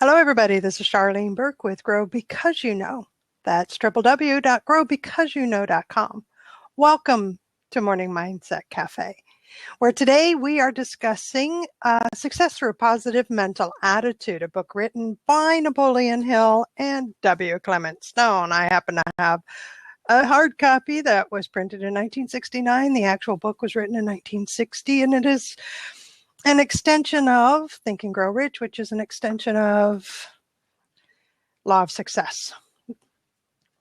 Hello, everybody. This is Charlene Burke with Grow Because You Know. That's www.growbecauseyouknow.com. Welcome to Morning Mindset Cafe, where today we are discussing Success Through a Positive Mental Attitude, a book written by Napoleon Hill and W. Clement Stone. I happen to have a hard copy that was printed in 1969. The actual book was written in 1960, and it is an extension of Think and Grow Rich, which is an extension of Law of Success.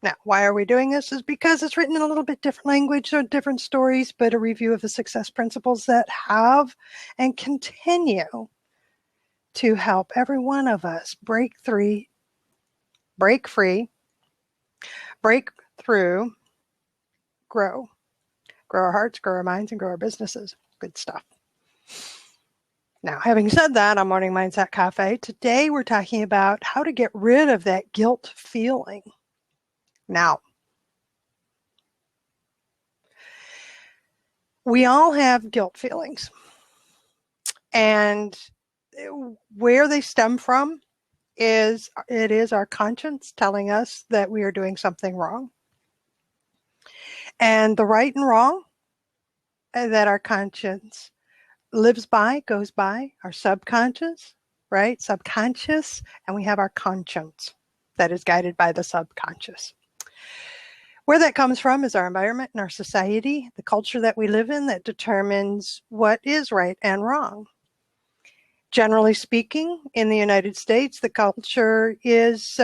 Now, why are we doing this? Is because it's written in a little bit different language, so different stories, but a review of the success principles that have and continue to help every one of us break free, break through, grow our hearts, grow our minds, and grow our businesses. Good stuff. Now, having said that, on Morning Mindset Cafe, today we're talking about how to get rid of that guilt feeling. Now, we all have guilt feelings, and where they stem from is it is our conscience telling us that we are doing something wrong. And the right and wrong that our conscience lives by, goes by, our subconscious, right? Subconscious, and we have our conscience that is guided by the subconscious. Where that comes from is our environment and our society, the culture that we live in that determines what is right and wrong. Generally speaking, in the United States, the culture is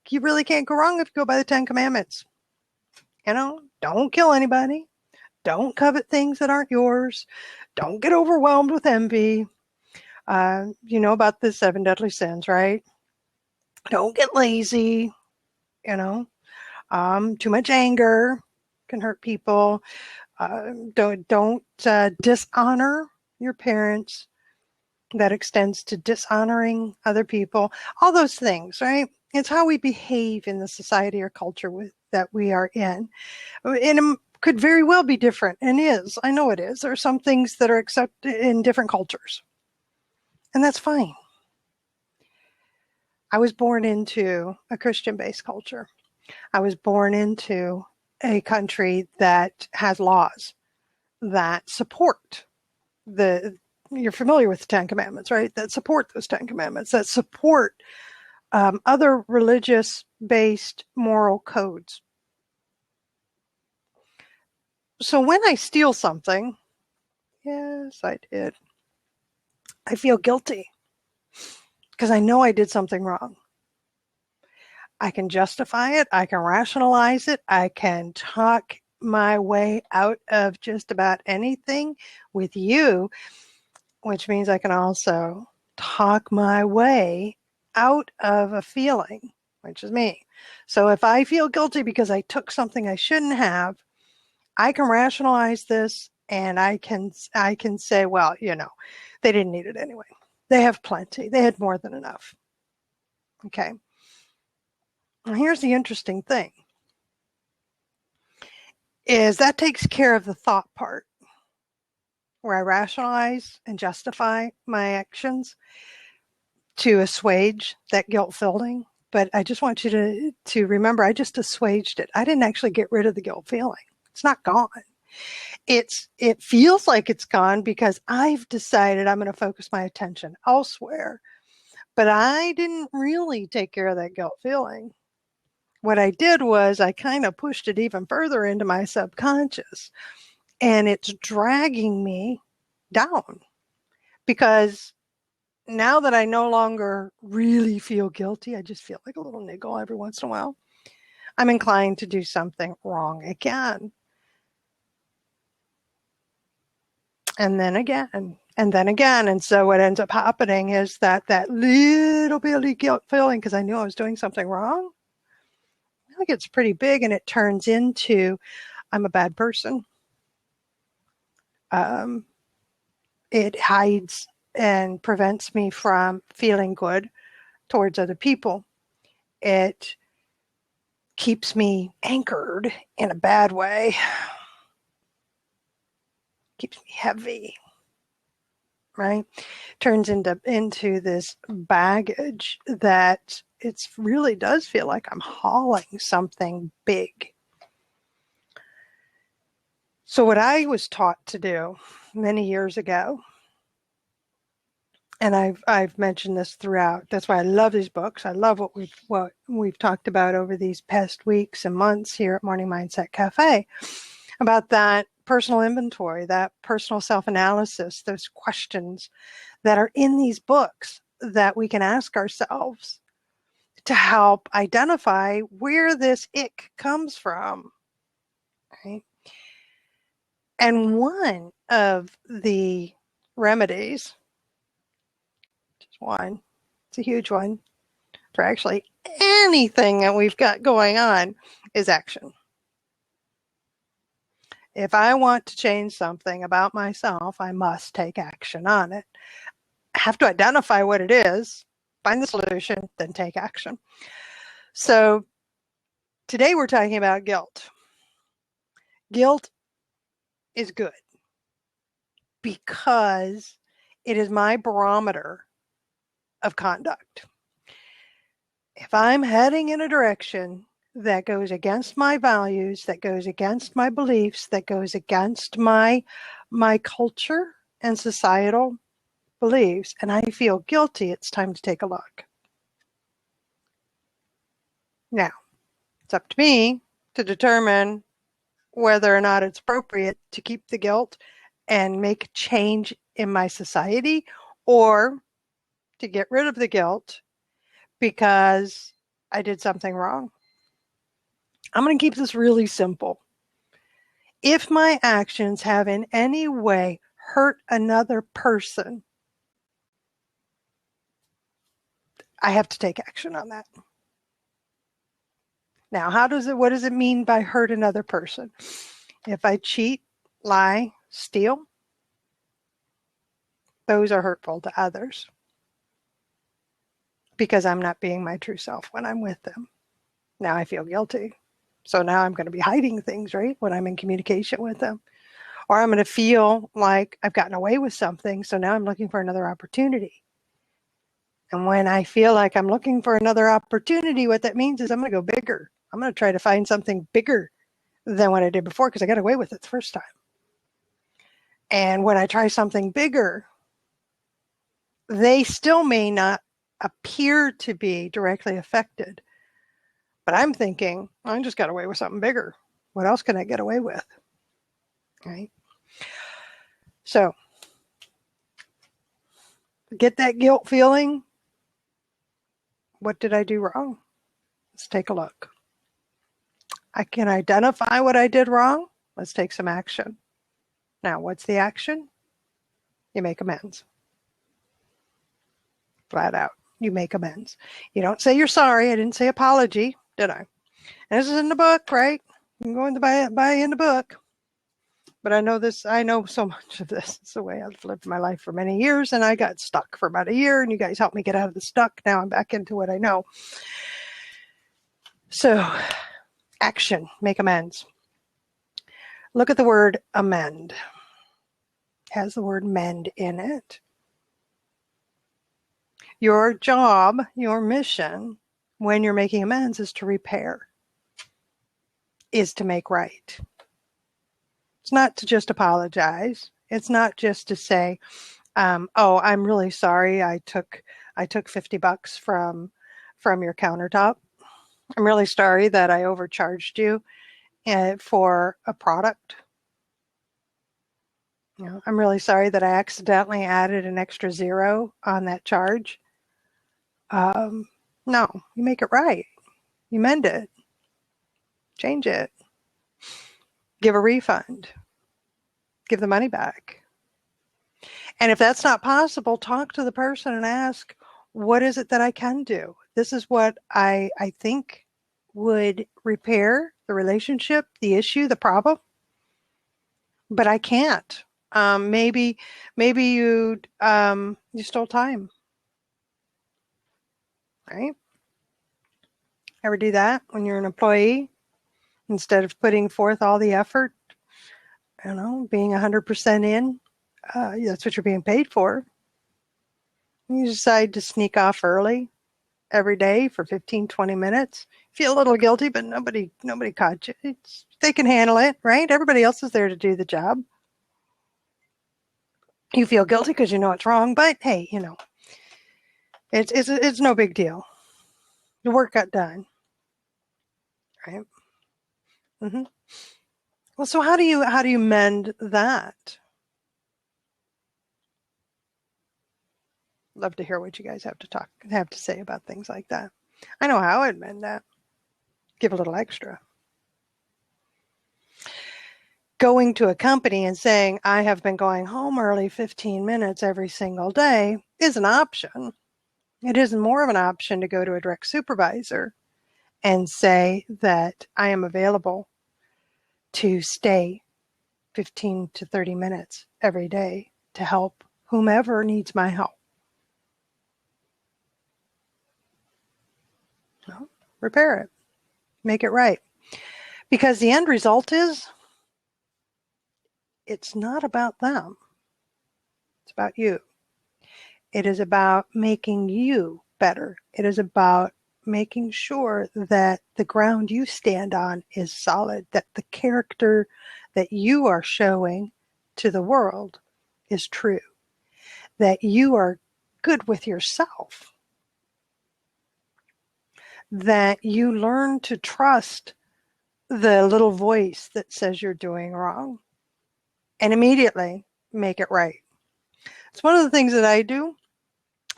you really can't go wrong if you go by the 10 Commandments. You know, don't kill anybody. Don't covet things that aren't yours. Don't get overwhelmed with envy. You know about the 7 deadly sins, right? Don't get lazy. You know, too much anger can hurt people. Don't dishonor your parents. That extends to dishonoring other people. All those things, right? It's how we behave in the society or culture that we are in. And it could very well be different, and is. I know it is. There are some things that are accepted in different cultures, and that's fine. I was born into a Christian-based culture. I was born into a country that has laws that support you're familiar with the 10 Commandments, right? That support those 10 Commandments, that support other religious-based moral codes. So when I steal something, yes, I did, I feel guilty because I know I did something wrong. I can justify it. I can rationalize it. I can talk my way out of just about anything with you, which means I can also talk my way out of a feeling, which is me. So if I feel guilty because I took something I shouldn't have, I can rationalize this, and I can say, well, you know, they didn't need it anyway. They have plenty. They had more than enough. Okay. And here's the interesting thing, is that takes care of the thought part, where I rationalize and justify my actions to assuage that guilt feeling. But I just want you to remember, I just assuaged it. I didn't actually get rid of the guilt feeling. It's not gone. It feels like it's gone because I've decided I'm going to focus my attention elsewhere. But I didn't really take care of that guilt feeling. What I did was I kind of pushed it even further into my subconscious, and it's dragging me down because now that I no longer really feel guilty, I just feel like a little niggle every once in a while. I'm inclined to do something wrong again. And then again, and then again. And so what ends up happening is that little bitty guilt feeling, because I knew I was doing something wrong, it gets pretty big, and it turns into, I'm a bad person. It hides and prevents me from feeling good towards other people. It keeps me anchored in a bad way. Keeps me heavy. right? Turns into this baggage that it really does feel like I'm hauling something big. So what I was taught to do many years ago, and I've mentioned this throughout. That's why I love these books. I love what we've talked about over these past weeks and months here at Morning Mindset Cafe about that personal inventory, that personal self-analysis, those questions that are in these books that we can ask ourselves to help identify where this ick comes from, right? And one of the remedies, just one, it's a huge one, for actually anything that we've got going on, is action. If I want to change something about myself, I must take action on it. I have to identify what it is, find the solution, then take action. So today we're talking about guilt. Guilt is good because it is my barometer of conduct. If I'm heading in a direction that goes against my values, that goes against my beliefs, that goes against my culture and societal beliefs, and I feel guilty, it's time to take a look. Now, it's up to me to determine whether or not it's appropriate to keep the guilt and make change in my society, or to get rid of the guilt because I did something wrong. I'm going to keep this really simple. If my actions have in any way hurt another person, I have to take action on that. Now, what does it mean by hurt another person? If I cheat, lie, steal, those are hurtful to others because I'm not being my true self when I'm with them. Now I feel guilty. So now I'm going to be hiding things, right, when I'm in communication with them. Or I'm going to feel like I've gotten away with something, so now I'm looking for another opportunity. And when I feel like I'm looking for another opportunity, what that means is I'm going to go bigger. I'm going to try to find something bigger than what I did before because I got away with it the first time. And when I try something bigger, they still may not appear to be directly affected. But I'm thinking, I just got away with something bigger. What else can I get away with? Right? So, get that guilt feeling. What did I do wrong? Let's take a look. I can identify what I did wrong. Let's take some action. Now, what's the action? You make amends. Flat out. You make amends. You don't say you're sorry. I didn't say apology, did I? And this is in the book, right? You can go in to buy in the book. But I know so much of this. It's the way I've lived my life for many years, and I got stuck for about a year, and you guys helped me get out of the stuck. Now I'm back into what I know. So, action, make amends. Look at the word amend. It has the word mend in it. Your job, your mission, when you're making amends, is to repair, is to make right. It's not to just apologize. It's not just to say, oh, I'm really sorry. I took $50 from your countertop. I'm really sorry that I overcharged you for a product. You know, I'm really sorry that I accidentally added an extra zero on that charge. No, you make it right. You mend it. Change it. Give a refund. Give the money back. And if that's not possible, talk to the person and ask, what is it that I can do? This is what I think would repair the relationship, the issue, the problem, but I can't. Maybe you stole time, right? Ever do that when you're an employee? Instead of putting forth all the effort, being 100% in, That's what you're being paid for. You decide to sneak off early every day for 15, 20 minutes. Feel a little guilty, but nobody caught you. They can handle it, right? Everybody else is there to do the job. You feel guilty because you know it's wrong, but hey, it's no big deal. The work got done, right? Mm-hmm. Well, so how do you mend that? Love to hear what you guys have to say about things like that. I know how I'd mend that. Give a little extra. Going to a company and saying, I have been going home early 15 minutes every single day is an option. It isn't more of an option to go to a direct supervisor and say that I am available to stay 15 to 30 minutes every day to help whomever needs my help. Well, repair it, make it right. Because the end result is, it's not about them. It's about you. It is about making you better. It is about making sure that the ground you stand on is solid, that the character that you are showing to the world is true, that you are good with yourself, that you learn to trust the little voice that says you're doing wrong and immediately make it right. It's one of the things that I do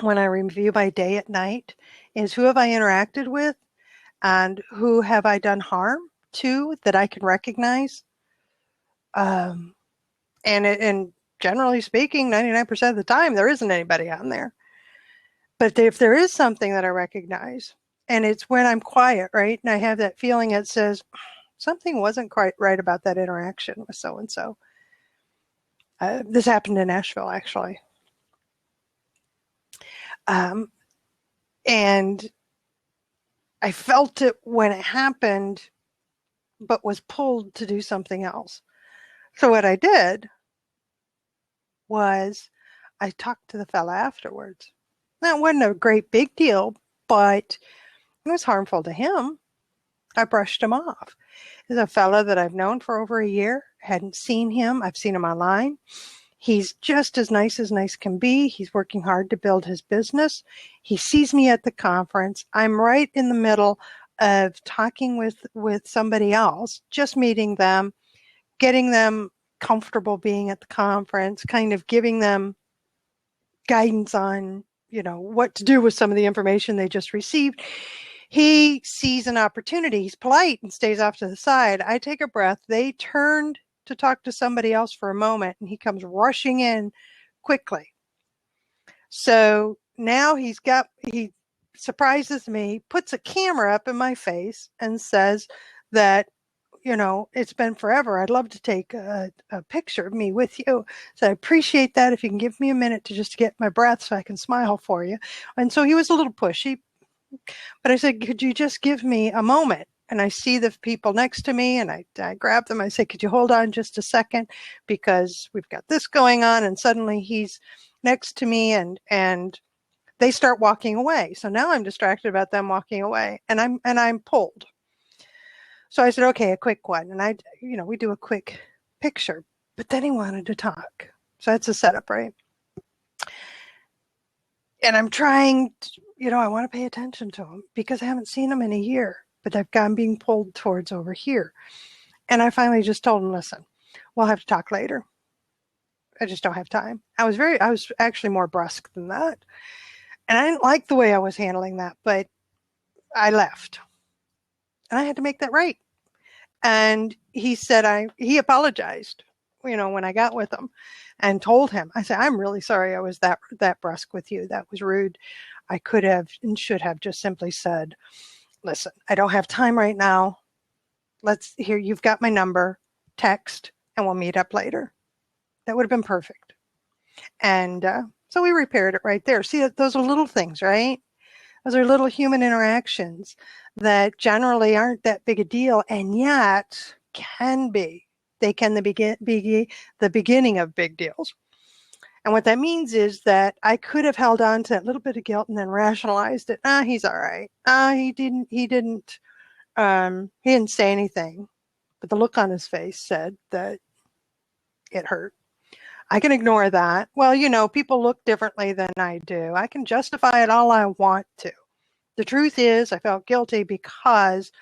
when I review my day at night is who have I interacted with and who have I done harm to that I can recognize. And generally speaking, 99% of the time, there isn't anybody on there. But if there is something that I recognize, and it's when I'm quiet, right, and I have that feeling that says, something wasn't quite right about that interaction with so-and-so. This happened in Nashville, actually. And I felt it when it happened, but was pulled to do something else. So what I did was I talked to the fella afterwards. That wasn't a great big deal, but it was harmful to him. I brushed him off. There's a fella that I've known for over a year, hadn't seen him. I've seen him online. He's just as nice can be. He's working hard to build his business. He sees me at the conference. I'm right in the middle of talking with somebody else, just meeting them, getting them comfortable being at the conference, kind of giving them guidance on, what to do with some of the information they just received. He sees an opportunity. He's polite and stays off to the side. I take a breath. They turned to talk to somebody else for a moment, and he comes rushing in quickly. So now he surprises me, puts a camera up in my face and says that, it's been forever. I'd love to take a picture of me with you. So I appreciate that. If you can give me a minute to just get my breath so I can smile for you. And so he was a little pushy, but I said, could you just give me a moment? And I see the people next to me and I grab them. I say, could you hold on just a second? Because we've got this going on. And suddenly he's next to me and they start walking away. So now I'm distracted about them walking away and I'm pulled. So I said, okay, a quick one. And we do a quick picture, but then he wanted to talk. So that's a setup, right? And I'm trying to, I want to pay attention to him because I haven't seen him in a year, but I'm being pulled towards over here. And I finally just told him, listen, we'll have to talk later. I just don't have time. I was actually more brusque than that. And I didn't like the way I was handling that, but I left. And I had to make that right. And he said, he apologized, when I got with him and told him, I said, I'm really sorry I was that brusque with you. That was rude. I could have and should have just simply said, listen, I don't have time right now. You've got my number, text, and we'll meet up later. That would have been perfect. And so we repaired it right there. See, those are little things, right? Those are little human interactions that generally aren't that big a deal and yet can be. They can be the beginning of big deals. And what that means is that I could have held on to that little bit of guilt and then rationalized it. He's all right. He didn't say anything, but the look on his face said that it hurt. I can ignore that. Well, people look differently than I do. I can justify it all I want to. The truth is, I felt guilty because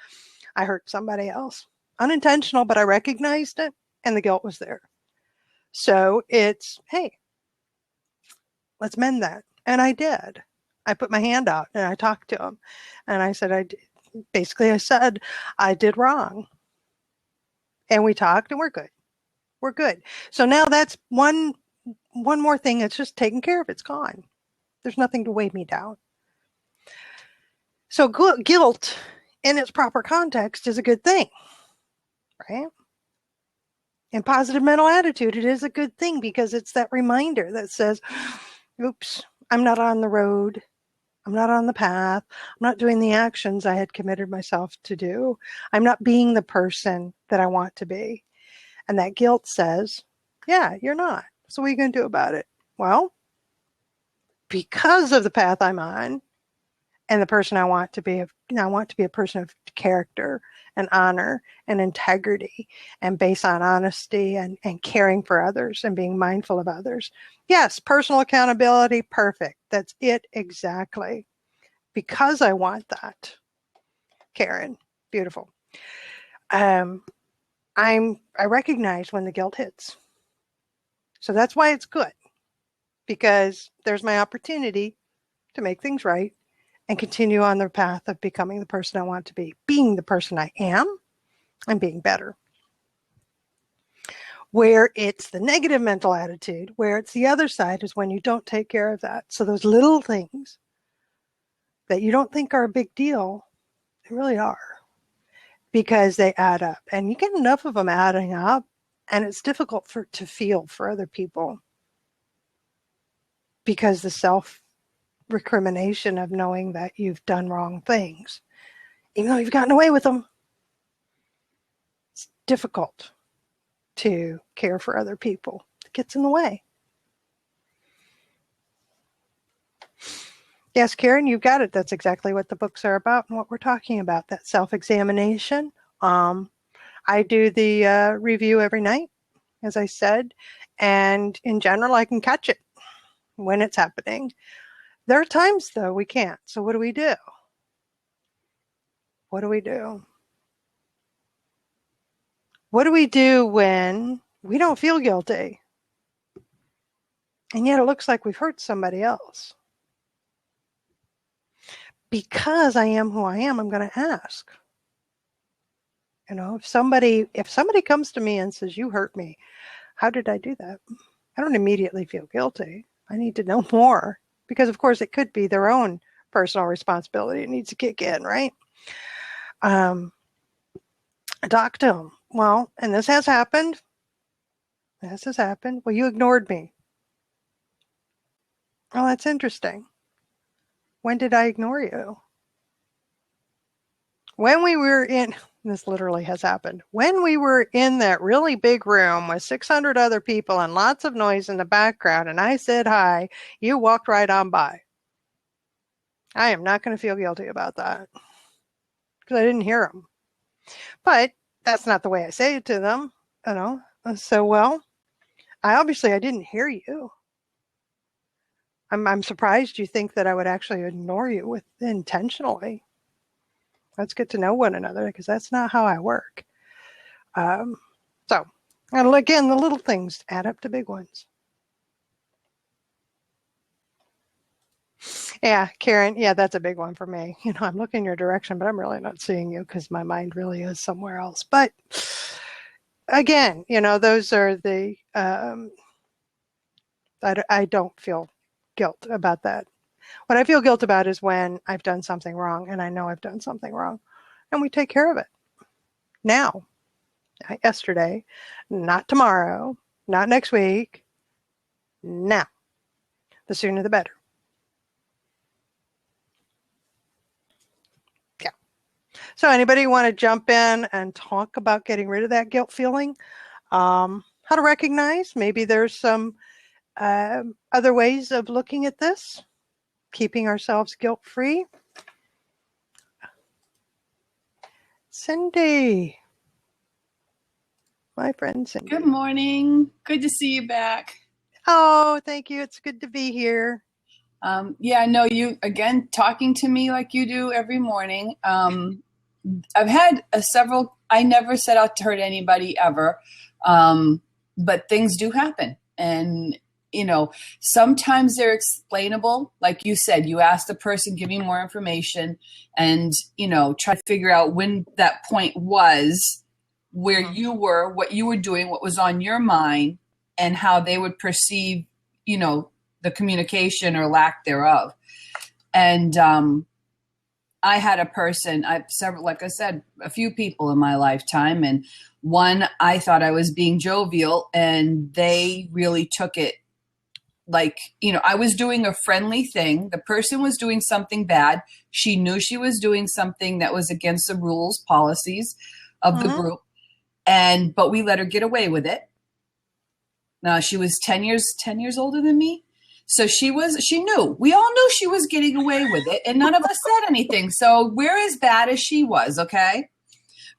I hurt somebody else. Unintentional, but I recognized it, and the guilt was there. So it's, hey, let's mend that. And I did. I put my hand out and I talked to him. And I said, I said, I did wrong. And we talked and we're good. We're good. So now that's one more thing. It's just taken care of. It's gone. There's nothing to weigh me down. So guilt in its proper context is a good thing, right? In positive mental attitude, it is a good thing because it's that reminder that says, oops, I'm not on the road. I'm not on the path. I'm not doing the actions I had committed myself to do. I'm not being the person that I want to be. And that guilt says, yeah, you're not. So what are you going to do about it? Well, because of the path I'm on and the person I want to be, I want to be a person of character and honor and integrity and based on honesty and caring for others and being mindful of others. Yes, personal accountability, perfect. That's it exactly. Because I want that. Karen, beautiful. I recognize when the guilt hits. So that's why it's good. Because there's my opportunity to make things right and continue on the path of becoming the person I want to be, being the person I am, and being better. Where it's the negative mental attitude, where it's the other side, is when you don't take care of that. So those little things that you don't think are a big deal, they really are, because they add up. And you get enough of them adding up, and it's difficult to feel for other people because the self-recrimination of knowing that you've done wrong things, even though you've gotten away with them, it's difficult to care for other people. It gets in the way. Yes, Karen, you've got it. That's exactly what the books are about and what we're talking about, that self-examination. I do the review every night, as I said, and in general, I can catch it when it's happening. There are times, though, we can't. So what do we do? What do we do? What do we do when we don't feel guilty, and yet it looks like we've hurt somebody else? Because I am who I am, I'm going to ask. If somebody comes to me and says, you hurt me, how did I do that? I don't immediately feel guilty. I need to know more, because of course it could be their own personal responsibility. It needs to kick in, right? Talk to them. Well, and this has happened. Well, you ignored me. Oh, that's interesting. When did I ignore you? When we were in, this literally has happened, when we were in that really big room with 600 other people and lots of noise in the background, and I said hi, you walked right on by. I am not going to feel guilty about that because I didn't hear them. But that's not the way I say it to them, So, well, I didn't hear you. I'm surprised you think that I would actually ignore you intentionally. Let's get to know one another, because that's not how I work. And again, the little things add up to big ones. Yeah, Karen, that's a big one for me. I'm looking your direction, but I'm really not seeing you because my mind really is somewhere else. But again, those are the, I don't feel guilt about that. What I feel guilt about is when I've done something wrong, and I know I've done something wrong, and we take care of it now, not yesterday, not tomorrow, not next week, now. The sooner the better. Yeah. So anybody want to jump in and talk about getting rid of that guilt feeling? How to recognize maybe there's some Other ways of looking at this, keeping ourselves guilt-free. Cindy, my friend Cindy. Good morning. Good to see you back. Oh, thank you. It's good to be here. Yeah, I know you again talking to me like you do every morning. I've had several. I never set out to hurt anybody ever, but things do happen, and sometimes they're explainable. Like you said, you ask the person, give me more information, and try to figure out when that point was, where you were, what you were doing, what was on your mind, and how they would perceive, the communication or lack thereof. And I had a person, I've several, like I said, a few people in my lifetime, and one, I thought I was being jovial, and they really took it like, I was doing a friendly thing. The person was doing something bad. She knew she was doing something that was against the rules, policies of the group. But we let her get away with it. Now she was 10 years older than me. So she knew, we all knew she was getting away with it, and none of us said anything. So we're as bad as she was. Okay.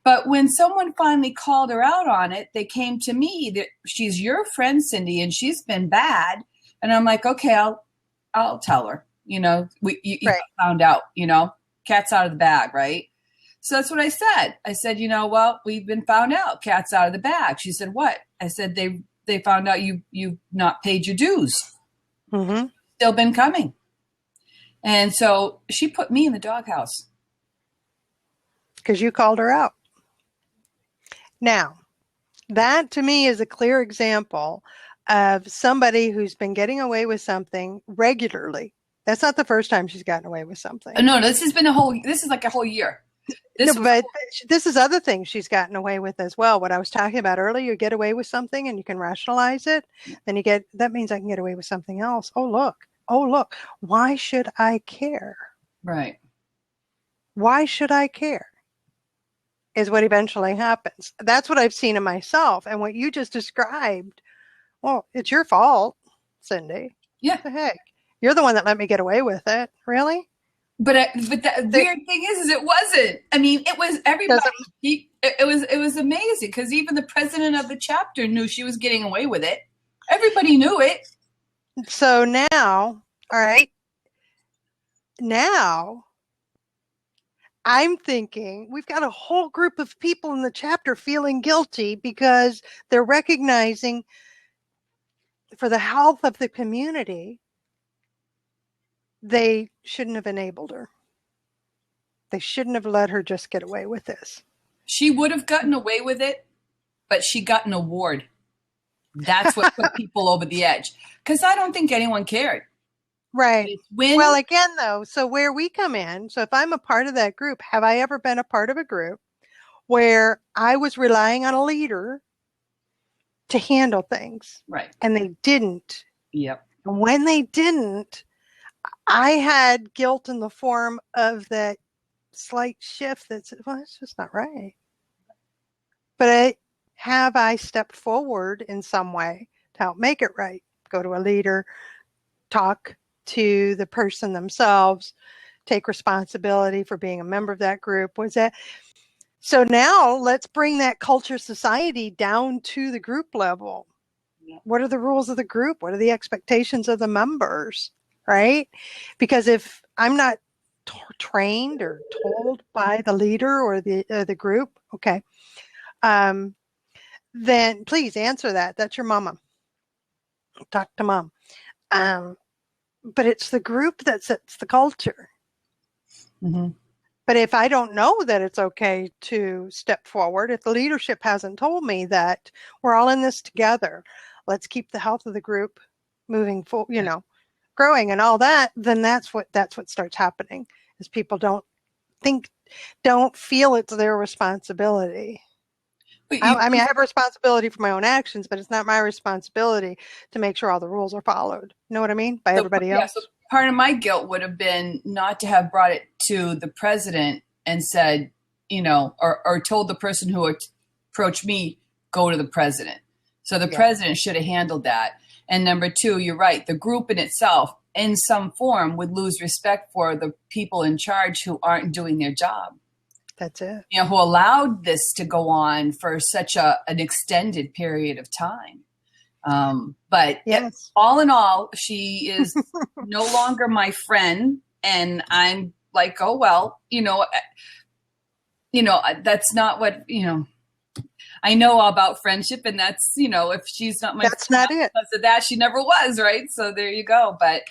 But when someone finally called her out on it, they came to me that she's your friend, Cindy, and she's been bad. And I'm like, okay, I'll tell her, you right. Found out, cat's out of the bag. Right. So that's what I said. I said, well, we've been found out, cat's out of the bag. She said, what? I said, they found out you've not paid your dues. Mm-hmm. Still been coming. And so she put me in the doghouse. Because you called her out. Now, that to me is a clear example of somebody who's been getting away with something regularly. That's not the first time she's gotten away with something. No, this is like a whole year. But this is other things she's gotten away with as well. What I was talking about earlier, you get away with something and you can rationalize it. Then that means I can get away with something else. Oh, look. Why should I care? Right. Why should I care? Is what eventually happens. That's what I've seen in myself. And what you just described, well, it's your fault, Cindy. Yeah. What the heck? You're the one that let me get away with it. Really? But the weird thing is it wasn't. I mean, it was everybody. It was amazing because even the president of the chapter knew she was getting away with it. Everybody knew it. So now, all right. Now, I'm thinking we've got a whole group of people in the chapter feeling guilty because they're recognizing for the health of the community, they shouldn't have enabled her. They shouldn't have let her just get away with this. She would have gotten away with it, but she got an award. That's what put people over the edge. Because I don't think anyone cared. Right. Well, again, though, so where we come in, so if I'm a part of that group, have I ever been a part of a group where I was relying on a leader to handle things? Right. And they didn't. Yep. And when they didn't, I had guilt in the form of that slight shift that said, well, it's just not right. But have I stepped forward in some way to help make it right? Go to a leader, talk to the person themselves, take responsibility for being a member of that group. Was that? So now let's bring that culture society down to the group level. Yeah. What are the rules of the group? What are the expectations of the members? Right? Because if I'm not trained or told by the leader or the group, okay, then please answer that. That's your mama. Talk to mom. But it's the group that sets the culture. Mm-hmm. But if I don't know that it's okay to step forward, if the leadership hasn't told me that we're all in this together, let's keep the health of the group moving forward, growing and all that, then that's what starts happening is people don't feel it's their responsibility. I mean, I have a responsibility for my own actions, but it's not my responsibility to make sure all the rules are followed. You know what I mean? By everybody else. So part of my guilt would have been not to have brought it to the president and said, or told the person who approached me, go to the president. So the president should have handled that. And number two, you're right, the group in itself in some form would lose respect for the people in charge who aren't doing their job. That's it. You know, who allowed this to go on for such an extended period of time. But yes. All in all, she is no longer my friend. And I'm like, oh, well, that's not what, I know all about friendship, and that's, if she's not my that's friend not it. because of that, she never was, right? So there you go. But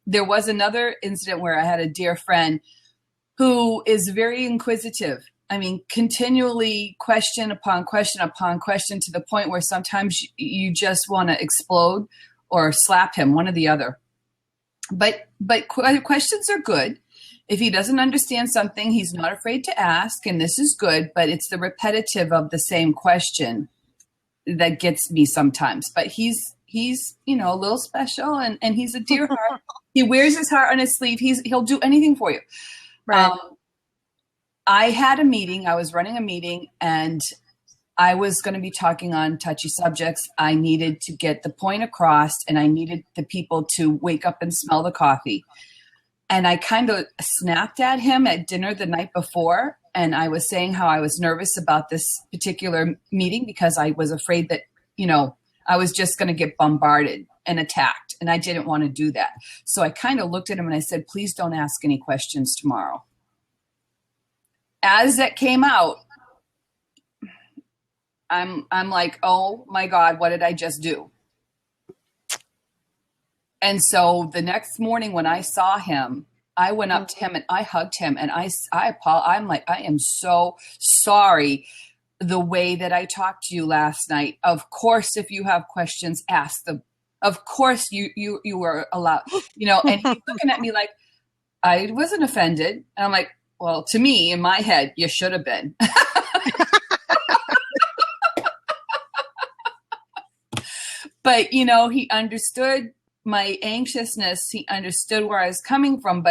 there was another incident where I had a dear friend who is very inquisitive. I mean, continually question upon question upon question, to the point where sometimes you just want to explode or slap him, one or the other. But questions are good. If he doesn't understand something, he's not afraid to ask, and this is good, but it's the repetitive of the same question that gets me sometimes. But he's a little special, and he's a dear heart. He wears his heart on his sleeve. He'll do anything for you. Right. I had a meeting. I was running a meeting, and I was going to be talking on touchy subjects. I needed to get the point across, and I needed the people to wake up and smell the coffee. And I kind of snapped at him at dinner the night before, and I was saying how I was nervous about this particular meeting because I was afraid that, I was just going to get bombarded and attacked, and I didn't want to do that. So I kind of looked at him and I said, please don't ask any questions tomorrow. As that came out, I'm like, oh my God, what did I just do? And so the next morning when I saw him, I went up to him and I hugged him, and I'm like, I am so sorry the way that I talked to you last night. Of course, if you have questions, ask them. Of course you were allowed, and he's looking at me like I wasn't offended. And I'm like, well, to me, in my head, you should have been. But, he understood my anxiousness. He understood where I was coming from,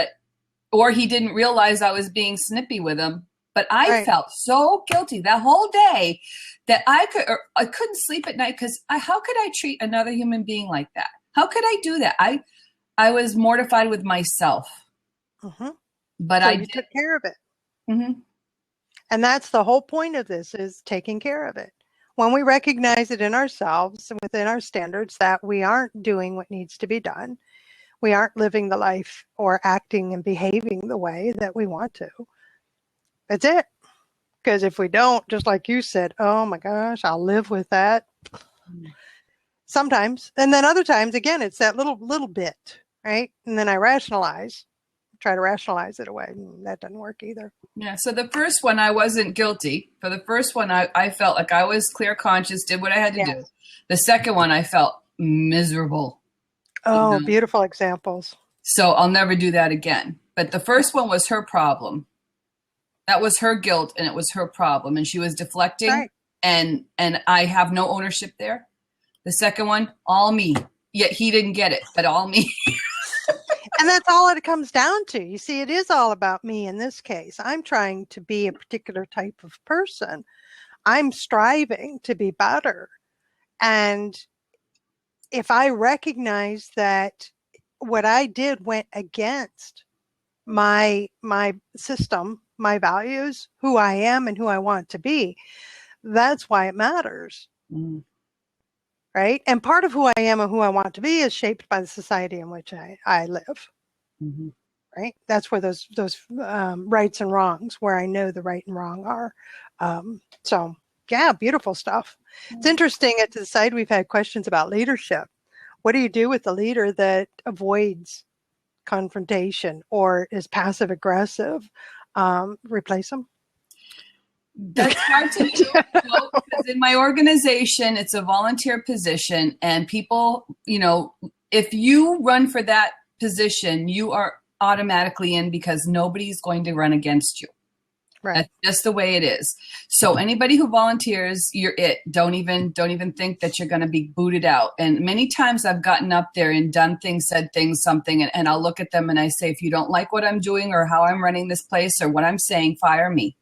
or he didn't realize I was being snippy with him. But I felt so guilty that whole day that I couldn't sleep at night because how could I treat another human being like that? How could I do that? I was mortified with myself. Mm-hmm. But so you took care of it. Mm-hmm. And that's the whole point of this, is taking care of it. When we recognize it in ourselves and within our standards that we aren't doing what needs to be done, we aren't living the life or acting and behaving the way that we want to. That's it. Because if we don't, just like you said, oh my gosh, I'll live with that. Mm-hmm. Sometimes. And then other times, again, it's that little bit, right? And then I try to rationalize it away. That doesn't work either. Yeah. So the first one, I wasn't guilty. For the first one, I felt like I was clear conscious, did what I had to do. The second one, I felt miserable. Oh, beautiful examples. So I'll never do that again. But the first one was her problem. That was her guilt, and it was her problem. And she was deflecting, right. and I have no ownership there. The second one, all me. Yet he didn't get it, but all me. And that's all it comes down to. You see, it is all about me in this case. I'm trying to be a particular type of person. I'm striving to be better. And if I recognize that what I did went against my system, my values, who I am and who I want to be, that's why it matters. Mm. Right? And part of who I am and who I want to be is shaped by the society in which I live. Mm-hmm. Right? That's where those rights and wrongs, where I know the right and wrong are. So, yeah, beautiful stuff. Mm-hmm. It's interesting at the side we've had questions about leadership. What do you do with the leader that avoids confrontation or is passive aggressive? Replace them? That's hard to do because in my organization, it's a volunteer position, and people, if you run for that position, you are automatically in because nobody's going to run against you. Right. That's just the way it is. So anybody who volunteers, you're it. Don't even think that you're going to be booted out. And many times I've gotten up there and done things, said things, something, and I'll look at them and I say, if you don't like what I'm doing or how I'm running this place or what I'm saying, fire me.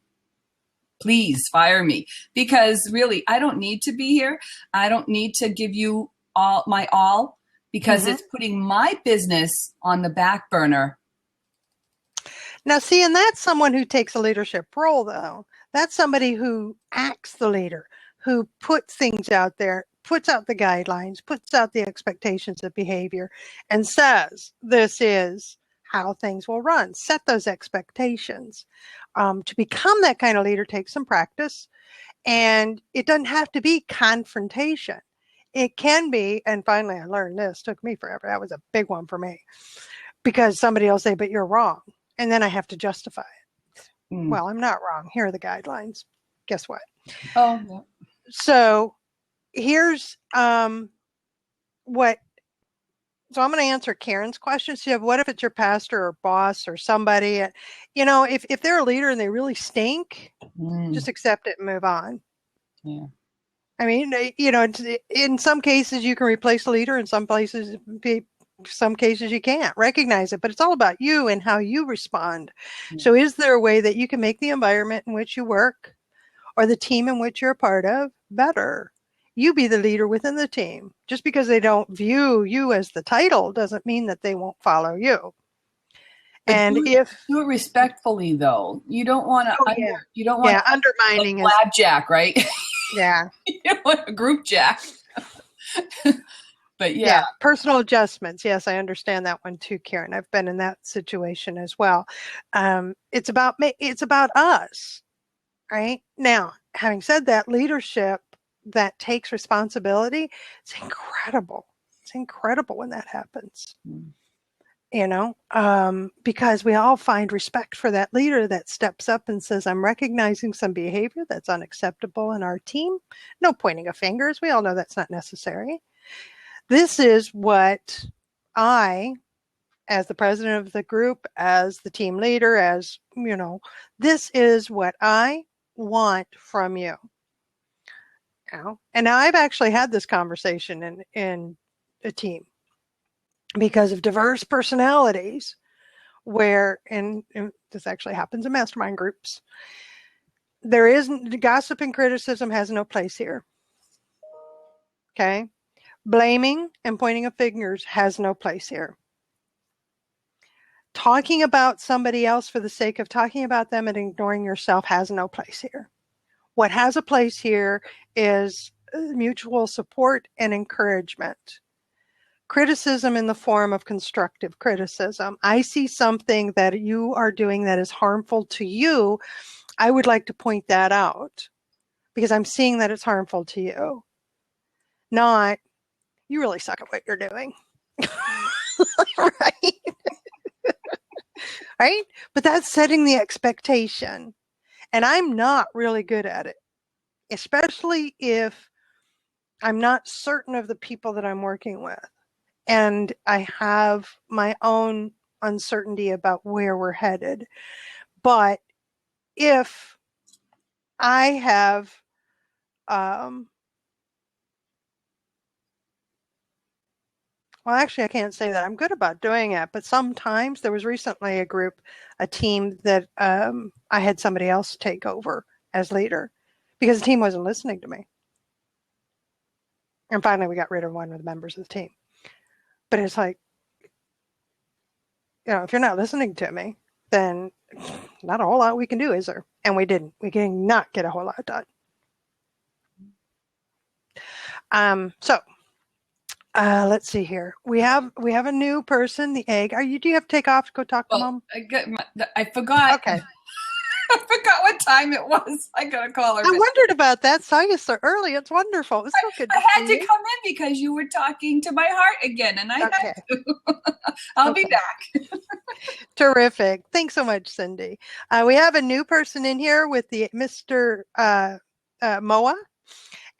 Please fire me, because really, I don't need to be here. I don't need to give you all because Mm-hmm. it's putting my business on the back burner. Now, see, and that's someone who takes a leadership role, though. That's somebody who acts the leader, who puts things out there, puts out the guidelines, puts out the expectations of behavior, and says, this is how things will run. Set those expectations. To become that kind of leader takes some practice, and it doesn't have to be confrontation. It can be, and finally I learned this, took me forever. That was a big one for me, because somebody will say, but you're wrong. And then I have to justify it. Well, I'm not wrong. Here are the guidelines. Guess what? Oh, yeah. So here's what. So I'm going to answer Karen's question. So you have, what if it's your pastor or boss or somebody? If they're a leader and they really stink, just accept it and move on. Yeah. I mean, in some cases you can replace a leader. In some cases you can't recognize it, but it's all about you and how you respond. Yeah. So is there a way that you can make the environment in which you work or the team in which you're a part of better? You be the leader within the team. Just because they don't view you as the title doesn't mean that they won't follow you. But and do it respectfully, though. You don't want to you don't want undermining like blackjack, right? Yeah. You don't want a group jack. But yeah, personal adjustments. Yes, I understand that one too, Karen. I've been in that situation as well. It's about us, right? Now, having said that, leadership that takes responsibility, it's incredible. It's incredible when that happens. Because we all find respect for that leader that steps up and says, I'm recognizing some behavior that's unacceptable in our team. No pointing of fingers. We all know that's not necessary. This is what I, as the president of the group, as the team leader, this is what I want from you. And now I've actually had this conversation in a team because of diverse personalities where, and this actually happens in mastermind groups, there isn't, gossip and criticism has no place here. Okay. Blaming and pointing of fingers has no place here. Talking about somebody else for the sake of talking about them and ignoring yourself has no place here. What has a place here is mutual support and encouragement. Criticism in the form of constructive criticism. I see something that you are doing that is harmful to you. I would like to point that out because I'm seeing that it's harmful to you. Not, you really suck at what you're doing. Right? Right? But that's setting the expectation. And I'm not really good at it, especially if I'm not certain of the people that I'm working with. And I have my own uncertainty about where we're headed. But if I have, well, actually, I can't say that I'm good about doing it, but sometimes there was recently a team that I had somebody else take over as leader because the team wasn't listening to me. And finally, we got rid of one of the members of the team. But it's like, if you're not listening to me, then not a whole lot we can do, is there? And we didn't. We did not get a whole lot done. Let's see here. We have a new person, the egg. Do you have to take off to go talk to Mom? I forgot. Okay. I forgot what time it was. I gotta call her. I wondered about that. Saw you so early. It's wonderful. It's so good. I had to come in because you were talking to my heart again, and I had to. I'll be back. Terrific. Thanks so much, Cindy. We have a new person in here with the Mr. Moa,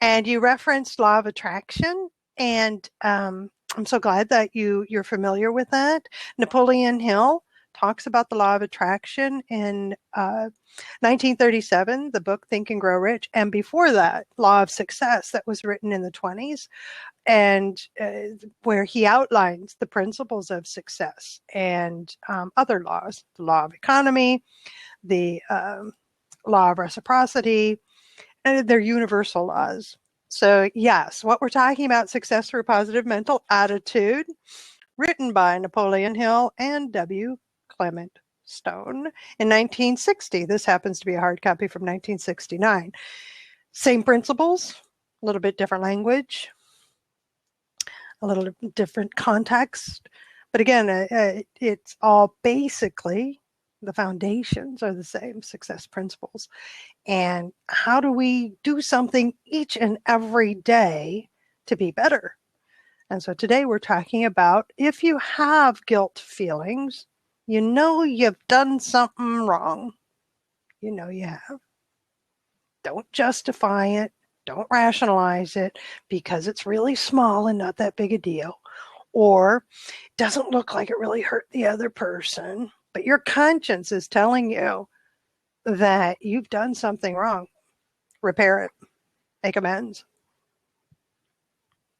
and you referenced law of attraction, and I'm so glad that you're familiar with that. Napoleon Hill talks about the law of attraction in 1937, the book Think and Grow Rich, and before that, Law of Success, that was written in the 20s, and where he outlines the principles of success and other laws, the law of economy, the law of reciprocity, and they're universal laws. So, yes, what we're talking about, Success Through Positive Mental Attitude, written by Napoleon Hill and W. Clement Stone in 1960. This happens to be a hard copy from 1969. Same principles, a little bit different language, a little different context. But again, it's all basically the foundations are the same success principles. And how do we do something each and every day to be better? And so today we're talking about if you have guilt feelings, you know you've done something wrong. You know you have. Don't justify it. Don't rationalize it because it's really small and not that big a deal. Or doesn't look like it really hurt the other person, but your conscience is telling you that you've done something wrong. Repair it. Make amends.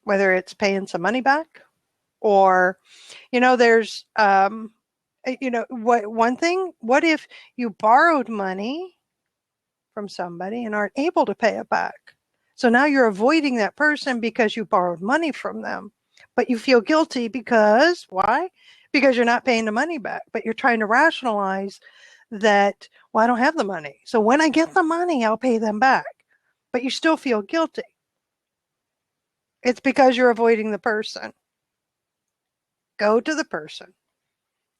Whether it's paying some money back or, there's, one thing, what if you borrowed money from somebody and aren't able to pay it back? So now you're avoiding that person because you borrowed money from them, but you feel guilty because why? Because you're not paying the money back, but you're trying to rationalize that, well, I don't have the money. So when I get the money, I'll pay them back, but you still feel guilty. It's because you're avoiding the person. Go to the person,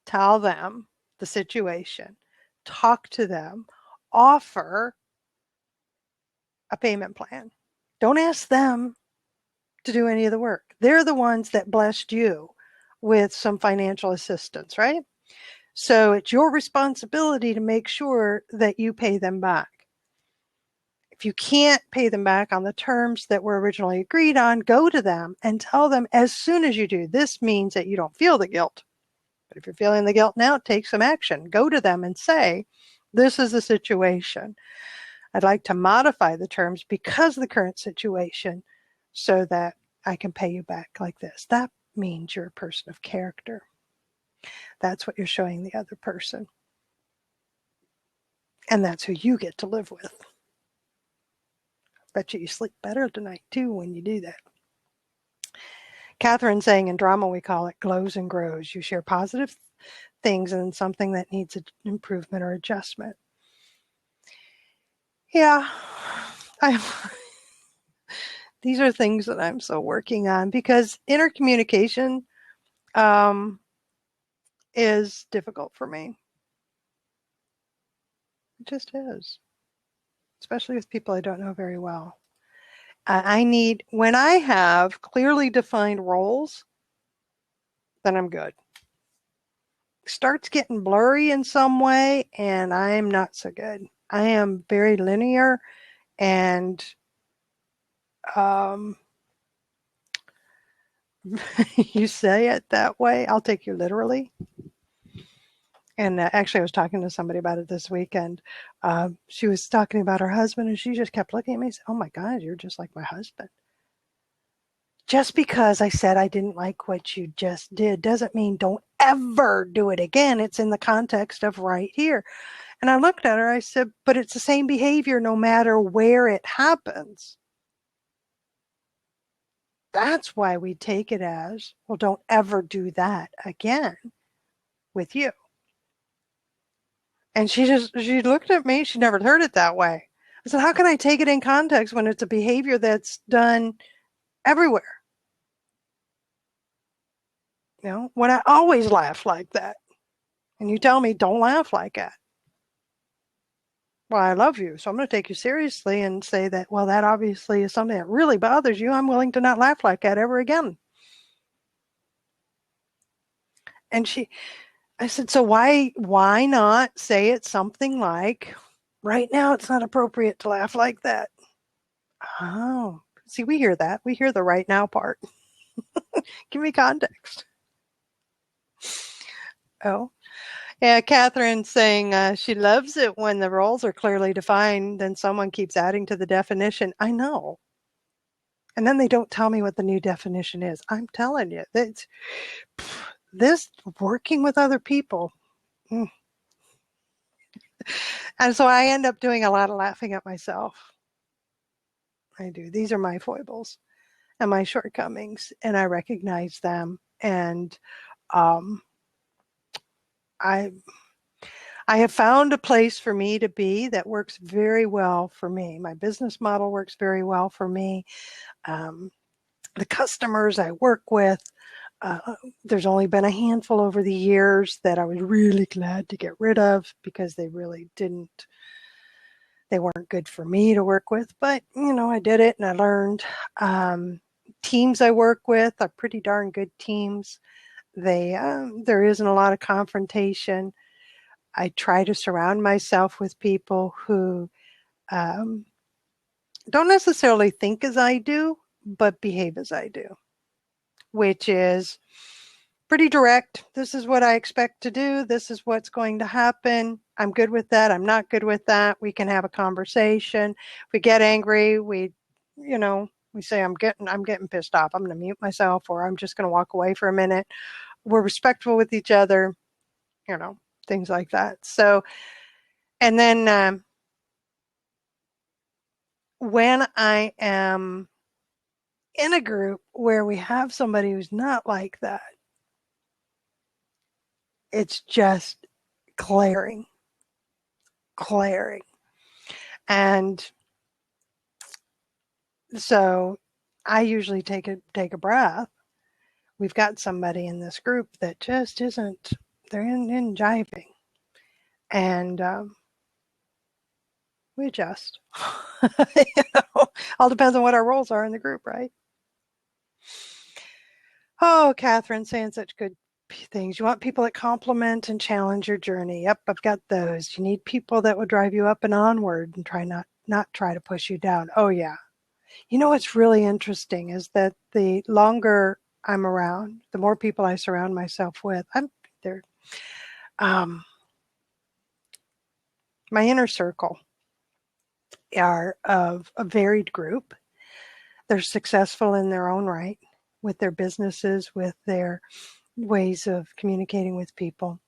tell them the situation, talk to them, offer a payment plan. Don't ask them to do any of the work. They're the ones that blessed you with some financial assistance, right? So it's your responsibility to make sure that you pay them back. If you can't pay them back on the terms that were originally agreed on, go to them and tell them as soon as you do. This means that you don't feel the guilt. But if you're feeling the guilt now, take some action. Go to them and say, this is the situation. I'd like to modify the terms because of the current situation so that I can pay you back like this. That means you're a person of character. That's what you're showing the other person. And that's who you get to live with. Bet you sleep better tonight too when you do that. Catherine saying in drama we call it glows and grows. You share positive things and something that needs an improvement or adjustment. Yeah, these are things that I'm still working on because intercommunication is difficult for me. It just is, especially with people I don't know very well. When I have clearly defined roles, then I'm good. Starts getting blurry in some way, and I'm not so good. I am very linear, and you say it that way, I'll take you literally. And actually, I was talking to somebody about it this weekend. She was talking about her husband, and she just kept looking at me and said, "Oh my God, you're just like my husband." Just because I said I didn't like what you just did doesn't mean don't ever do it again. It's in the context of right here. And I looked at her, I said, but it's the same behavior no matter where it happens. That's why we take it as, well, don't ever do that again with you. And she looked at me. She never heard it that way. I said, how can I take it in context when it's a behavior that's done everywhere? When I always laugh like that. And you tell me, don't laugh like that. Well, I love you, so I'm going to take you seriously and say that, well, that obviously is something that really bothers you. I'm willing to not laugh like that ever again. And I said, so why not say it something like, right now it's not appropriate to laugh like that. Oh, see, we hear that. We hear the right now part. Give me context. Oh, yeah, Catherine saying she loves it when the roles are clearly defined, then someone keeps adding to the definition. I know. And then they don't tell me what the new definition is. I'm telling you, this working with other people. And so I end up doing a lot of laughing at myself. I do. These are my foibles and my shortcomings, and I recognize them. And um, I I have found a place for me to be that works very well for me. My business model works very well for me. Um, the customers I work with, uh, there's only been a handful over the years that I was really glad to get rid of because they weren't good for me to work with. But, I did it and I learned. Teams I work with are pretty darn good teams. There isn't a lot of confrontation. I try to surround myself with people who um, don't necessarily think as I do, but behave as I do, which is pretty direct. This is what I expect to do. This is what's going to happen. I'm good with that. I'm not good with that. We can have a conversation. If we get angry, we say I'm getting pissed off. I'm going to mute myself, or I'm just going to walk away for a minute. We're respectful with each other, things like that. So, and then when I am in a group where we have somebody who's not like that, it's just glaring, glaring. And so I usually take a breath. We've got somebody in this group that just isn't, they're in jiving. And we adjust. All depends on what our roles are in the group, right? Oh, Catherine, saying such good things. You want people that compliment and challenge your journey. Yep, I've got those. You need people that will drive you up and onward and not try to push you down. Oh yeah. What's really interesting is that the longer I'm around, the more people I surround myself with. I'm there. My inner circle are of a varied group. They're successful in their own right with their businesses, with their ways of communicating with people.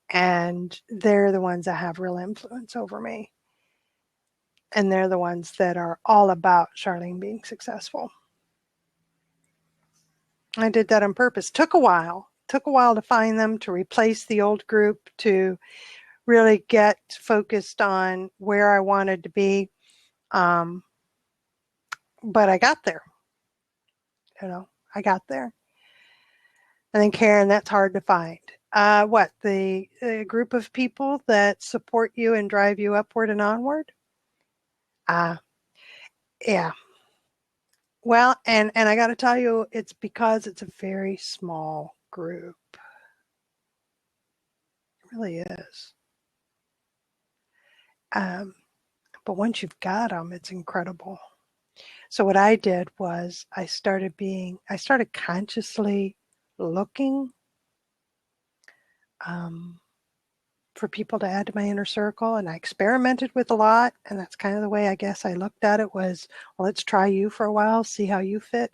And they're the ones that have real influence over me. And they're the ones that are all about Charlene being successful. I did that on purpose. Took a while to find them, to replace the old group, to really get focused on where I wanted to be. But I got there. I got there. And then Karen, that's hard to find. The group of people that support you and drive you upward and onward? Yeah. Well, and I got to tell you, it's because it's a very small group. It really is. But once you've got them, it's incredible. So what I did was I started consciously looking for people to add to my inner circle, and I experimented with a lot, and that's kind of the way I guess I looked at it was, well, let's try you for a while, see how you fit.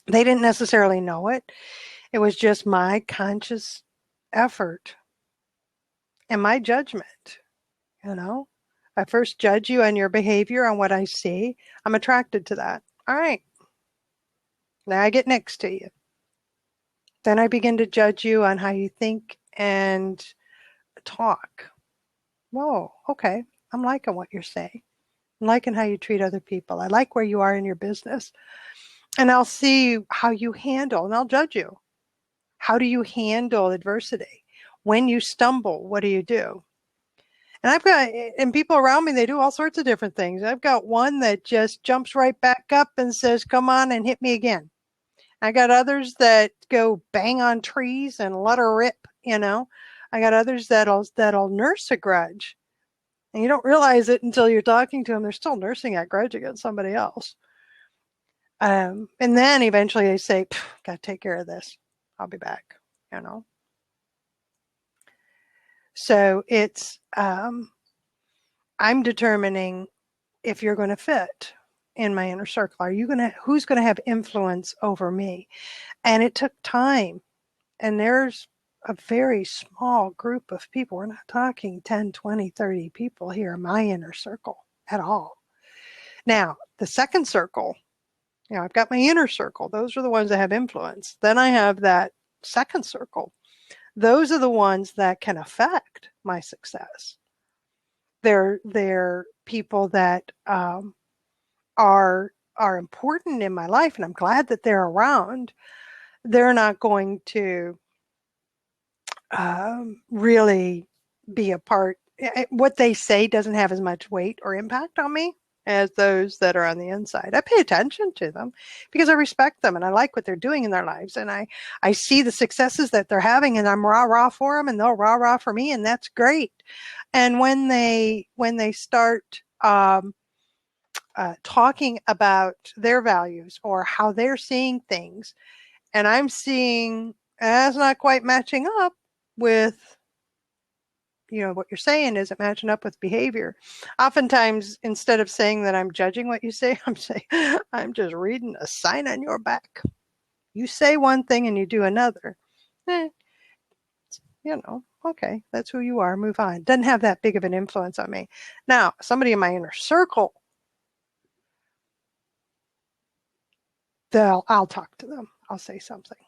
They didn't necessarily know it. It was just my conscious effort and my judgment, I first judge you on your behavior, on what I see. I'm attracted to that. All right. Now I get next to you. Then I begin to judge you on how you think and talk. Whoa, okay. I'm liking what you're saying. I'm liking how you treat other people. I like where you are in your business. And I'll see how you handle, and I'll judge you. How do you handle adversity? When you stumble, what do you do? And people around me, they do all sorts of different things. I've got one that just jumps right back up and says, come on and hit me again. I got others that go bang on trees and let her rip, I got others that'll nurse a grudge. And you don't realize it until you're talking to them. They're still nursing that grudge against somebody else. And then eventually they say, got to take care of this. I'll be back, So it's, I'm determining if you're going to fit in my inner circle. Who's going to have influence over me? And it took time. And there's a very small group of people. We're not talking 10, 20, 30 people here in my inner circle at all. Now, the second circle, I've got my inner circle. Those are the ones that have influence. Then I have that second circle. Those are the ones that can affect my success. They're people that are important in my life, and I'm glad that they're around. They're not going to really be a part. What they say doesn't have as much weight or impact on me as those that are on the inside. I pay attention to them because I respect them and I like what they're doing in their lives. And I see the successes that they're having, and I'm rah-rah for them, and they'll rah-rah for me, and that's great. And when they start talking about their values or how they're seeing things, and I'm seeing that's not quite matching up with what you're saying isn't matching up with behavior. Oftentimes, instead of saying that I'm judging what you say, I'm saying I'm just reading a sign on your back. You say one thing and you do another. Okay, that's who you are. Move on. Doesn't have that big of an influence on me. Now, somebody in my inner circle, I'll talk to them. I'll say something.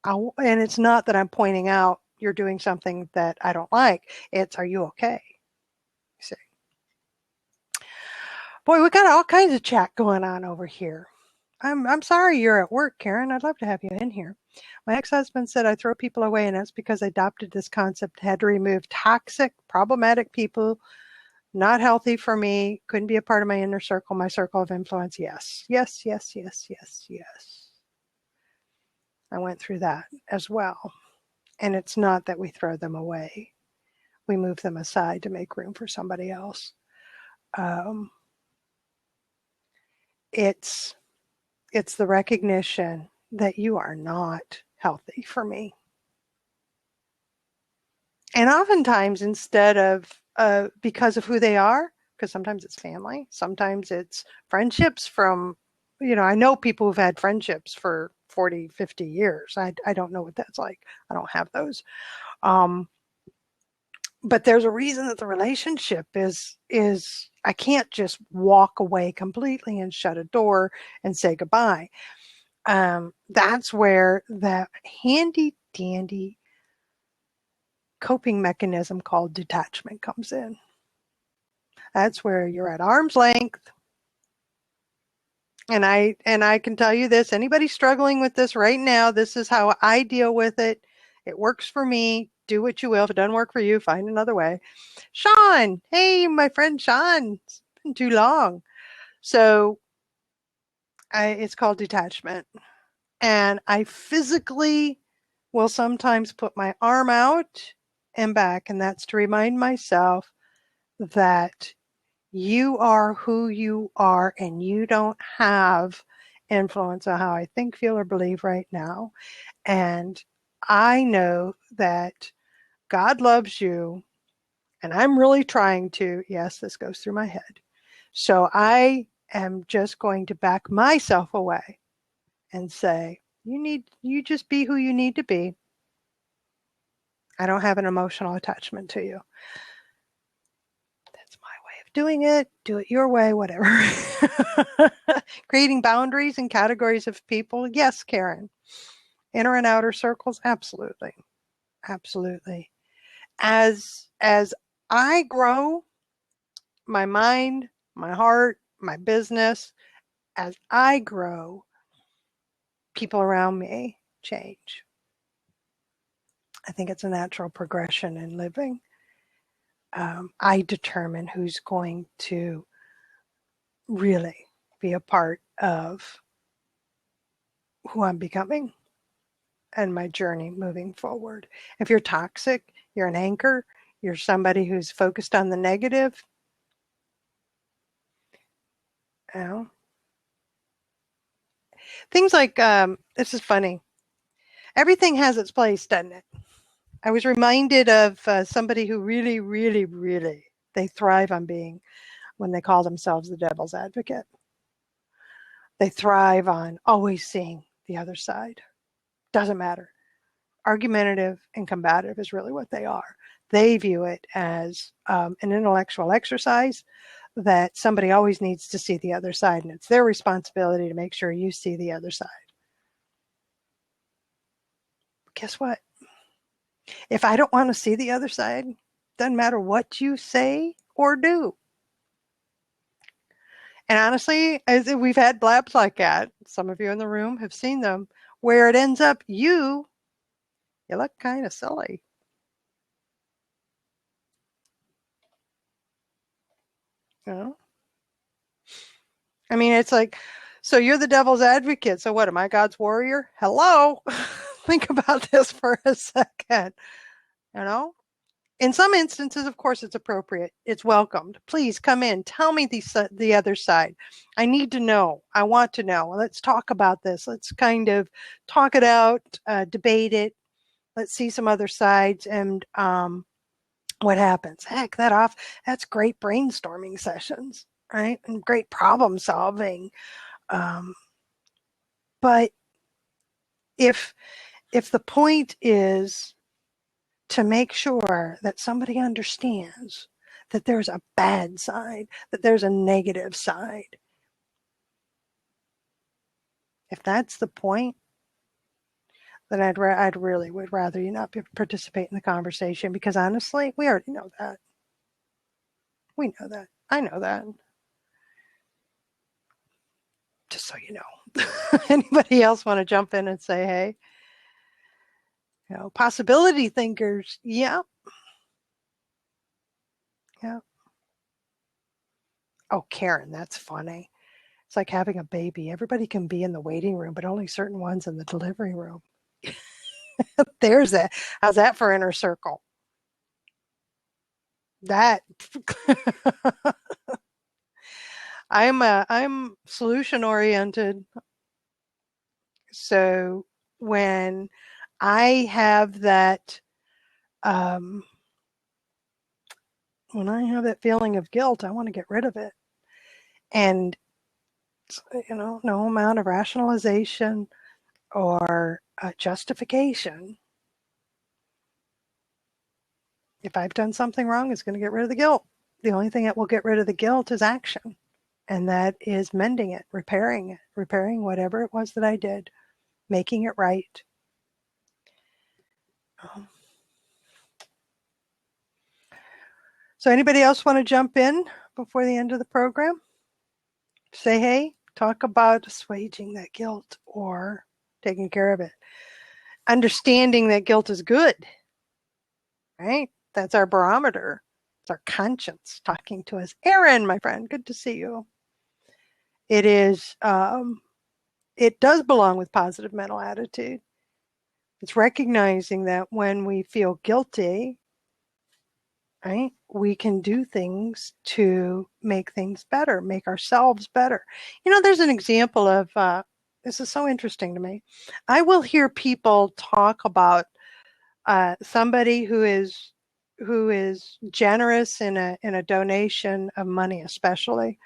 And it's not that I'm pointing out you're doing something that I don't like. It's, are you okay? See. Boy, we got all kinds of chat going on over here. I'm sorry you're at work, Karen. I'd love to have you in here. My ex-husband said I throw people away, and that's because I adopted this concept, had to remove toxic, problematic people, not healthy for me, couldn't be a part of my inner circle, my circle of influence. Yes, yes, yes, yes, yes, yes. I went through that as well. And it's not that we throw them away. We move them aside to make room for somebody else. It's the recognition that you are not healthy for me. And oftentimes, instead of because of who they are, because sometimes it's family, sometimes it's friendships from, I know people who've had friendships for 40, 50 years. I don't know what that's like. I don't have those. But there's a reason that the relationship is I can't just walk away completely and shut a door and say goodbye. That's where that handy dandy coping mechanism called detachment comes in. That's where you're at arm's length. And I can tell you this, anybody struggling with this right now, this is how I deal with it. It works for me. Do what you will. If it doesn't work for you, find another way. Sean, hey, my friend Sean, it's been too long. So it's called detachment. And I physically will sometimes put my arm out and back, and that's to remind myself that you are who you are, and you don't have influence on how I think, feel, or believe right now. And I know that God loves you, and I'm really trying to, yes, this goes through my head. So I am just going to back myself away and say, you just be who you need to be. I don't have an emotional attachment to you. That's my way of doing it. Do it your way, whatever. Creating boundaries and categories of people. Yes, Karen. Inner and outer circles. Absolutely. Absolutely. As I grow, my mind, my heart, my business, as I grow, people around me change. I think it's a natural progression in living. I determine who's going to really be a part of who I'm becoming and my journey moving forward. If you're toxic, you're an anchor, you're somebody who's focused on the negative, things like, this is funny. Everything has its place, doesn't it? I was reminded of somebody who really, really, really, they thrive on being, when they call themselves the devil's advocate. They thrive on always seeing the other side. Doesn't matter. Argumentative and combative is really what they are. They view it as an intellectual exercise. that somebody always needs to see the other side, and it's their responsibility to make sure you see the other side. Guess what? If I don't want to see the other side, doesn't matter what you say or do. And honestly, as we've had blabs like that, some of you in the room have seen them, where it ends up you look kind of silly. You know? I mean, it's like, so you're the devil's advocate. So what, am I God's warrior? Hello? Think about this for a second. You know? In some instances, of course, it's appropriate. It's welcomed. Please come in. Tell me the other side. I need to know. I want to know. Let's talk about this. Let's kind of talk it out, debate it. Let's see some other sides and what happens. Heck, that's great brainstorming sessions, right? And great problem solving. But if the point is to make sure that somebody understands that there's a bad side, that there's a negative side, if that's the point, then I'd really would rather you not participate in the conversation, because honestly, we already know that. We know that. I know that. Just so you know. Anybody else want to jump in and say, hey? You know, possibility thinkers, yeah. Yeah. Oh, Karen, that's funny. It's like having a baby. Everybody can be in the waiting room, but only certain ones in the delivery room. There's that. How's that for inner circle? That I'm solution oriented. So when I have that feeling of guilt, I want to get rid of it. And no amount of rationalization or justification, if I've done something wrong, is going to get rid of the guilt. The only thing that will get rid of the guilt is action. And that is mending it, repairing whatever it was that I did, making it right. So anybody else want to jump in before the end of the program? Say, hey, talk about assuaging that guilt or taking care of it. Understanding that guilt is good, right? That's our barometer. It's our conscience talking to us. Erin, my friend, good to see you. It is, it does belong with positive mental attitude. It's recognizing that when we feel guilty, right, we can do things to make things better, make ourselves better. There's an example of, this is so interesting to me. I will hear people talk about somebody who is generous in a donation of money, especially.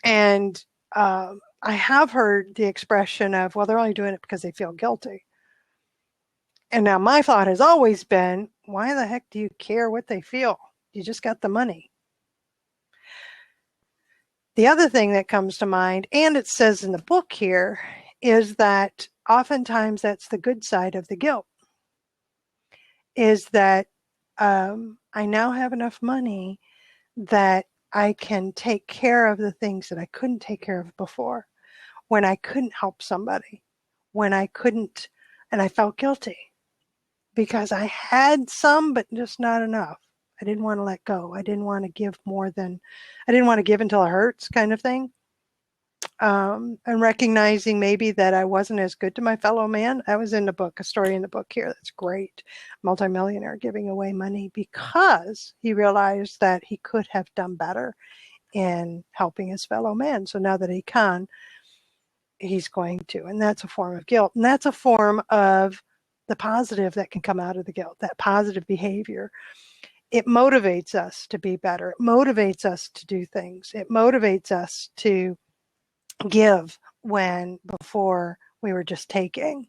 And I have heard the expression of, well, they're only doing it because they feel guilty. And now my thought has always been, why the heck do you care what they feel? You just got the money. The other thing that comes to mind, and it says in the book here, is that oftentimes that's the good side of the guilt, is that I now have enough money that I can take care of the things that I couldn't take care of before, when I couldn't help somebody, when I couldn't, and I felt guilty because I had some, but just not enough. I didn't want to let go. I didn't want to give I didn't want to give until it hurts, kind of thing. And recognizing maybe that I wasn't as good to my fellow man. I was in the book, a story in the book here that's great. Multimillionaire giving away money because he realized that he could have done better in helping his fellow man. So now that he can, he's going to. And that's a form of guilt. And that's a form of the positive that can come out of the guilt, that positive behavior. It motivates us to be better. It motivates us to do things. It motivates us to give when before we were just taking.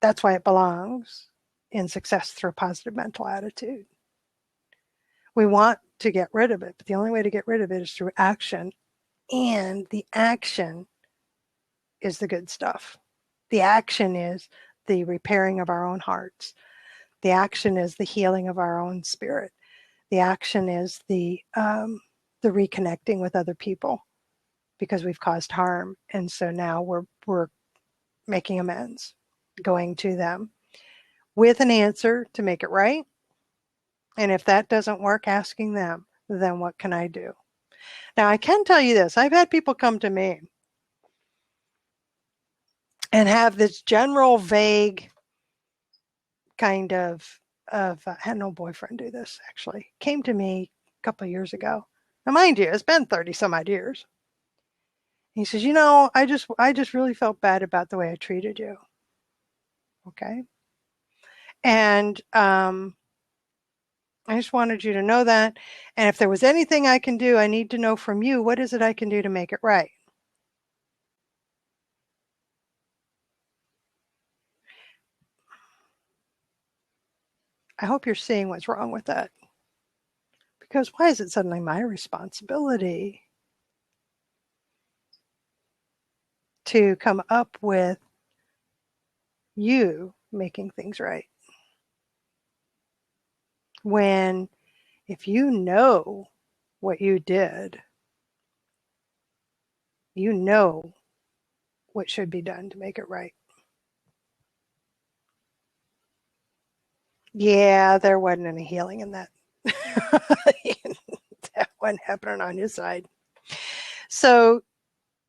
That's why it belongs in Success Through a Positive Mental Attitude. We want to get rid of it. But the only way to get rid of it is through action. And the action is the good stuff. The action is the repairing of our own hearts. The action is the healing of our own spirit. The action is the reconnecting with other people because we've caused harm. And so now we're making amends, going to them with an answer to make it right. And if that doesn't work, asking them, then what can I do? Now, I can tell you this. I've had people come to me and have this general vague kind of I had no boyfriend do this, actually. Came to me a couple of years ago. Now, mind you, it's been 30 some odd years. He says, I just really felt bad about the way I treated you. Okay. And I just wanted you to know that. And if there was anything I can do, I need to know from you, what is it I can do to make it right? I hope you're seeing what's wrong with that. Because why is it suddenly my responsibility to come up with you making things right? When if you know what you did, you know what should be done to make it right. Yeah, there wasn't any healing in that. That wasn't happening on his side. So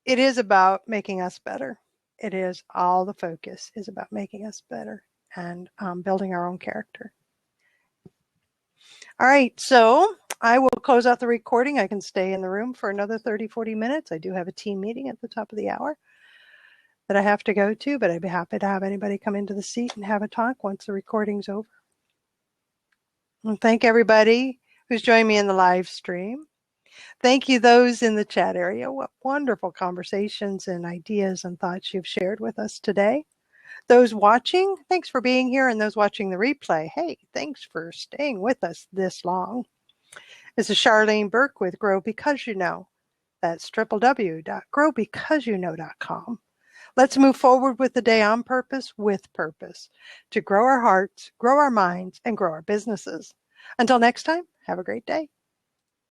it is about making us better. It is all the focus is about making us better and building our own character. All right, so I will close out the recording. I can stay in the room for another 30, 40 minutes. I do have a team meeting at the top of the hour that I have to go to, but I'd be happy to have anybody come into the seat and have a talk once the recording's over. And thank everybody who's joined me in the live stream. Thank you those in the chat area. What wonderful conversations and ideas and thoughts you've shared with us today. Those watching, thanks for being here. And those watching the replay, hey, thanks for staying with us this long. This is Charlene Burke with Grow Because You Know. That's www.growbecauseyouKnow.com. Let's move forward with the day on purpose, with purpose, to grow our hearts, grow our minds, and grow our businesses. Until next time, have a great day.